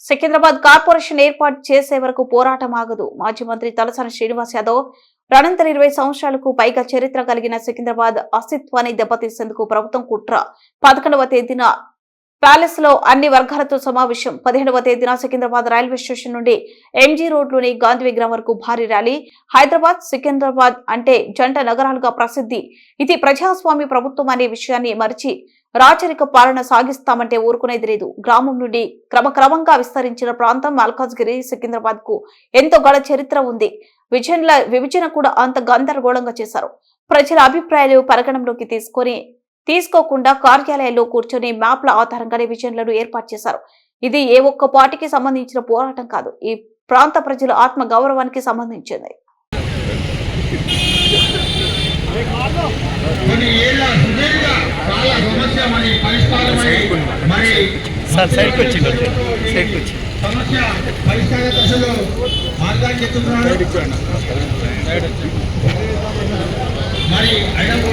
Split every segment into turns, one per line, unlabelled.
Secunderabad corporation ఏర్పాటు చేసే వరకు పోరాటం ఆగదు. మాజీ మంత్రి తలసాని శ్రీనివాస్ యాదవ్ అనంతరం 20 సంవత్సరాలకు పైగా చరిత్ర కలిగిన సికింద్రాబాద్ అస్తిత్వాన్ని దెబ్బతీసేందుకు ప్రభుత్వం కుట్ర. 11వ తేదీన ప్యాలెస్ లో అన్ని వర్గాలతో సమావేశం. 17వ తేదీన సికింద్రాబాద్ రైల్వే స్టేషన్ నుండి ఎంజీ రోడ్లోని గాంధీ విగ్రహం వరకు భారీ ర్యాలీ. హైదరాబాద్, సికింద్రాబాద్ అంటే జంట నగరాలుగా ప్రసిద్ధి. ఇది ప్రజాస్వామ్య ప్రభుత్వం అనే విషయాన్ని మరిచి రాచరిక పాలన సాగిస్తామంటే ఊరుకునేది లేదు. గ్రామం నుండి క్రమక్రమంగా విస్తరించిన ప్రాంతం మల్కాజ్గిరి. సికింద్రాబాద్ కు ఎంతో గల చరిత్ర ఉంది. విభజన కూడా అంత గందరగోళంగా చేశారు. ప్రజల అభిప్రాయాలు పరిగణంలోకి తీసుకోకుండా కార్యాలయాల్లో కూర్చొని మ్యాప్ల ఆధారంగానే విజన్లను ఏర్పాటు చేశారు. ఇది ఏ ఒక్క పార్టీకి సంబంధించిన పోరాటం కాదు. ఈ ప్రాంత ప్రజల ఆత్మ గౌరవానికి సంబంధించింది.
మరి ఆయనకు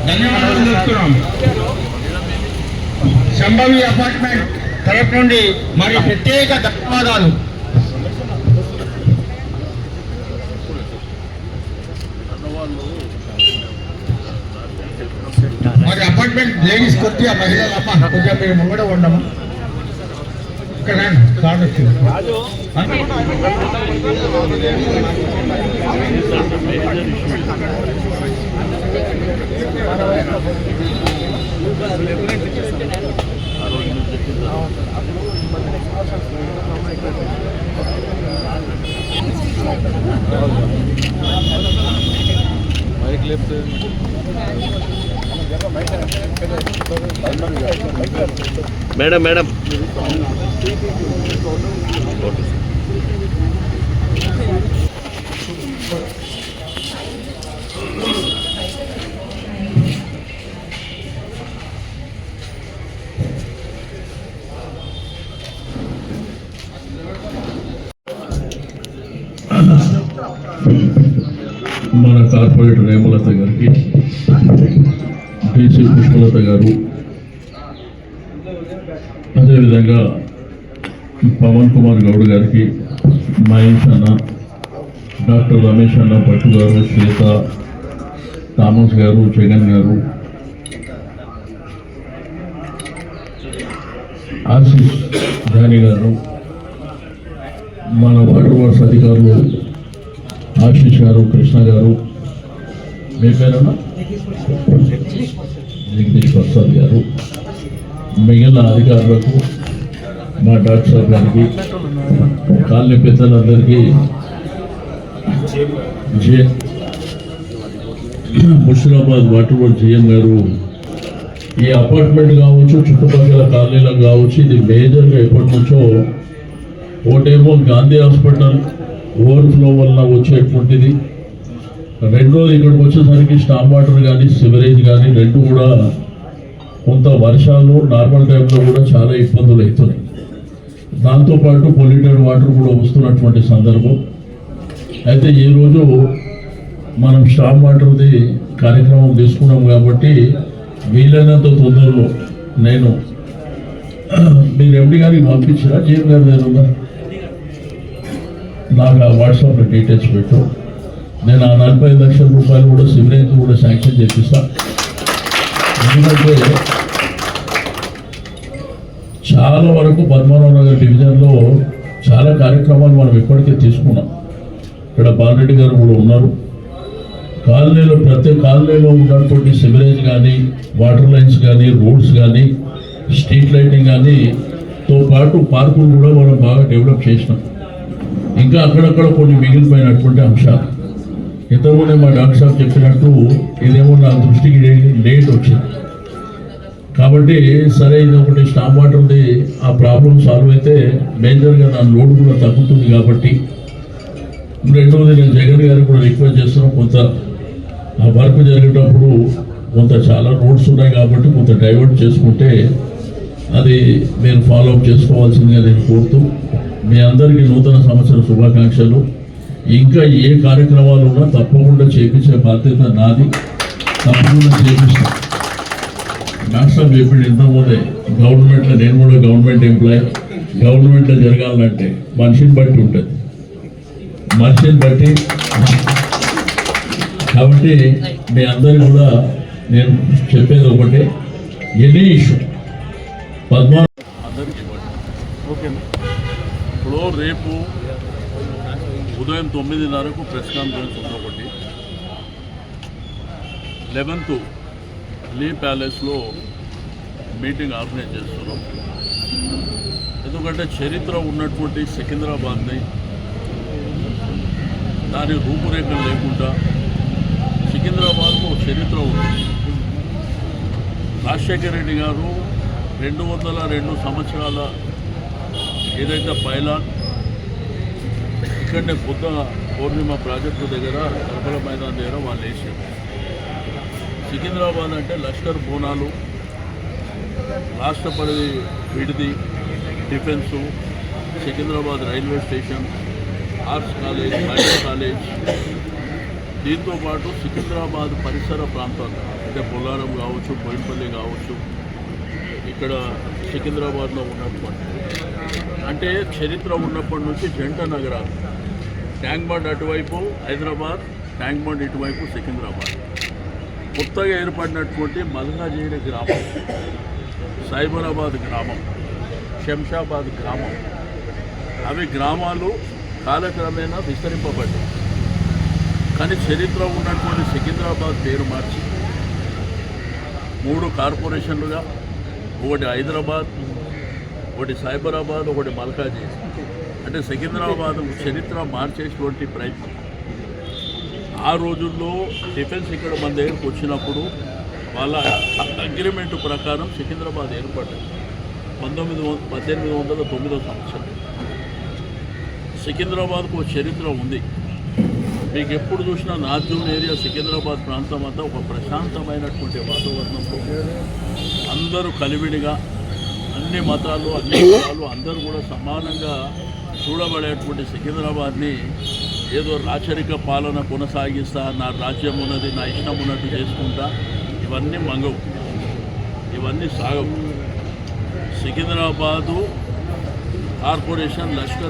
ధన్యవాదాలు చెప్తున్నాం. సంభవి అపార్ట్మెంట్ తరఫు నుండి మరి ప్రత్యేక ధన్యవాదాలు. మరి అపార్ట్మెంట్ లేడీస్ కొద్దిగా మహిళలమ్మ కొద్దిగా మీరు ముంగడ ఉండము. ఇక్కడ కార్డు వచ్చింది.
మేడం మేడం
మన కార్పొరేటర్ హేమలత గారికి, టీసీ పుష్పలత గారు, అదేవిధంగా పవన్ కుమార్ గౌడ్ గారికి, మహేష్ అన్న, డాక్టర్ రమేష్ అన్న, పట్టు గారు, శ్వేత, థామస్ గారు, జగన్ గారు, ఆశీష్ జానీ గారు, మన వాటర్ వర్క్స్ అధికారులు ఆశీష్ గారు, కృష్ణ గారు, మీ పేరున జగదీష్ ప్రసాద్ గారు, మిగిలిన అధికారులకు, మా డాక్టర్ గారికి, కాలనీ పెద్దలందరికీ, ముషిరాబాద్ వాటర్ వర్క్ జిఎం గారు, ఈ అపార్ట్మెంట్ కావచ్చు, చుట్టుపక్కల కాలనీలకు కావచ్చు, ఇది మేజర్గా ఎప్పటి నుంచో ఒకటేమో గాంధీ హాస్పిటల్ ఓవర్ఫ్లో వల్ల వచ్చేటువంటిది, రెండోది ఇక్కడికి వచ్చేసరికి స్టామ్ వాటర్ కానీ సివరేజ్ కానీ రెండు కూడా కొంత వర్షాలు నార్మల్ టైంలో కూడా చాలా ఇబ్బందులు అవుతున్నాయి. దాంతోపాటు పొల్యూటెడ్ వాటర్ కూడా వస్తున్నటువంటి సందర్భం. అయితే ఈరోజు మనం స్టామ్ వాటర్ది కార్యక్రమం తీసుకున్నాం కాబట్టి వీలైనంత తొందరలో నేను మీరు ఎండి గారికి పంపించారా, జీఎం గారి దగ్గర ఉందా, నాకు ఆ వాట్సాప్లో డీటెయిల్స్ పెట్టు. నేను ఆ 45 లక్షల రూపాయలు కూడా సివరేజ్ కూడా శాంక్షన్ చేపిస్తా. ఎందుకంటే చాలా వరకు పద్మనాభ నగర్ డివిజన్లో చాలా కార్యక్రమాలు మనం ఇప్పటికే తీసుకున్నాం. ఇక్కడ బాలరెడ్డి గారు కూడా ఉన్నారు. కాలనీలో ప్రతి కాలనీలో ఉన్నటువంటి సివరేజ్ కానీ, వాటర్ లైన్స్ కానీ, రోడ్స్ కానీ, స్ట్రీట్ లైటింగ్ కానీ తో పాటు పార్కులు కూడా మనం బాగా డెవలప్ చేసినాం. ఇంకా అక్కడక్కడ కొన్ని మిగిలిపోయినటువంటి అంశాలు ఇంతకుముందే మా డాక్టర్ సాబ్ చెప్పినట్టు ఇదేమో నా దృష్టికి లేట్ వచ్చింది కాబట్టి సరే ఇది ఒకటి స్టామ్ వాటర్ది ఆ ప్రాబ్లం సాల్వ్ అయితే మేజర్గా నా లోడ్ కూడా తగ్గుతుంది. కాబట్టి రెండవది నేను జగన్ గారికి కూడా రిక్వెస్ట్ చేస్తున్నాను, కొంత ఆ వర్క్ జరిగేటప్పుడు కొంత చాలా రోడ్స్ ఉన్నాయి కాబట్టి కొంత డైవర్ట్ చేసుకుంటే అది మీరు ఫాలో అప్ చేసుకోవాల్సిందిగా నేను కోరుతూ మీ అందరికీ నూతన సంవత్సర శుభాకాంక్షలు. ఇంకా ఏ కార్యక్రమాలు ఉన్నా తప్పకుండా చేయించే బాధ్యత నాది, తప్పకుండా చేపిస్తాను. డాక్టర్ సాబ్ చెప్పాడు ఇంతకుముందే గవర్నమెంట్లో నేను కూడా గవర్నమెంట్ ఎంప్లాయీ, గవర్నమెంట్లో జరగాలంటే మనిషిని బట్టి ఉంటుంది, మనిషిని బట్టి. కాబట్టి మీ అందరికీ కూడా నేను చెప్పేది ఒకటే, ఎనీ ఇష్యూ అందరికీ ఓకేనా. ఇప్పుడు రేపు ఉదయం 9:30కు ప్రెస్ కాన్ఫరెన్స్ ఉంది ఒకటి, 11th లీ ప్యాలెస్లో మీటింగ్ ఆర్గనైజ్ చేస్తున్నాం. ఎందుకంటే చరిత్ర ఉన్నటువంటి సికింద్రాబాద్ని దాని రూపురేఖలు లేకుండా, సికింద్రాబాద్కు ఒక చరిత్ర ఉంది. రాజశేఖర రెడ్డి గారు 202 సంవత్సరాల ఏదైతే పైలాన్ ఇక్కడనే బుద్ధ పౌర్ణిమ ప్రాజెక్టు దగ్గర కర్బల మైదాన్ దగ్గర వాళ్ళు వేసారు. సికింద్రాబాద్ అంటే లష్కర్ బోనాలు, రాష్ట్రపతి విడిది, defence, Secunderabad railway station, arts college, medical college, దీంతోపాటు సికింద్రాబాద్ పరిసర ప్రాంతాలు అంటే బొల్లారం కావచ్చు, బోయినపల్లి కావచ్చు, ఇక్కడ సికింద్రాబాద్లో ఉన్నటువంటి అంటే చరిత్ర ఉన్నప్పటి నుంచి జంట నగరాలు. ట్యాంక్ బండ్ అటువైపు హైదరాబాద్, ట్యాంక్ బండ్ ఇటువైపు సికింద్రాబాద్. కొత్తగా ఏర్పడినటువంటి మల్కాజిగిరి గ్రామం, సైబరాబాద్ గ్రామం, శంషాబాద్ గ్రామం, అవి గ్రామాలు కాలక్రమేణా విస్తరింపబడ్డాయి. కానీ చరిత్ర ఉన్నటువంటి సికింద్రాబాద్ పేరు మార్చి 3 కార్పొరేషన్లుగా, ఒకటి హైదరాబాద్, ఒకటి సైబరాబాద్, ఒకటి మల్కాజిగిరి, అంటే సికింద్రాబాద్ చరిత్ర మార్చేటువంటి ప్రయత్నం. ఆ రోజుల్లో డిఫెన్స్ ఇక్కడ మన దగ్గరకు వచ్చినప్పుడు వాళ్ళ అగ్రిమెంట్ ప్రకారం సికింద్రాబాద్ ఏర్పడ్డది 1809 సంవత్సరం. సికింద్రాబాద్కు ఒక చరిత్ర ఉంది. మీకు ఎప్పుడు చూసినా నార్జూన్ ఏరియా సికింద్రాబాద్ ప్రాంతం అంతా ఒక ప్రశాంతమైనటువంటి వాతావరణంలో అందరూ కలివిడిగా, అన్ని మతాలు, అన్ని కులాలు అందరూ కూడా సమానంగా చూడబడేటువంటి సికింద్రాబాద్ని ఏదో రాచరిక పాలన కొనసాగిస్తా, నా రాజ్యం ఉన్నది, నా ఇష్టం ఉన్నట్టు చేసుకుంటా, ఇవన్నీ మంగవు, ఇవన్నీ సాగవు. సికింద్రాబాదు కార్పొరేషన్ లష్కర్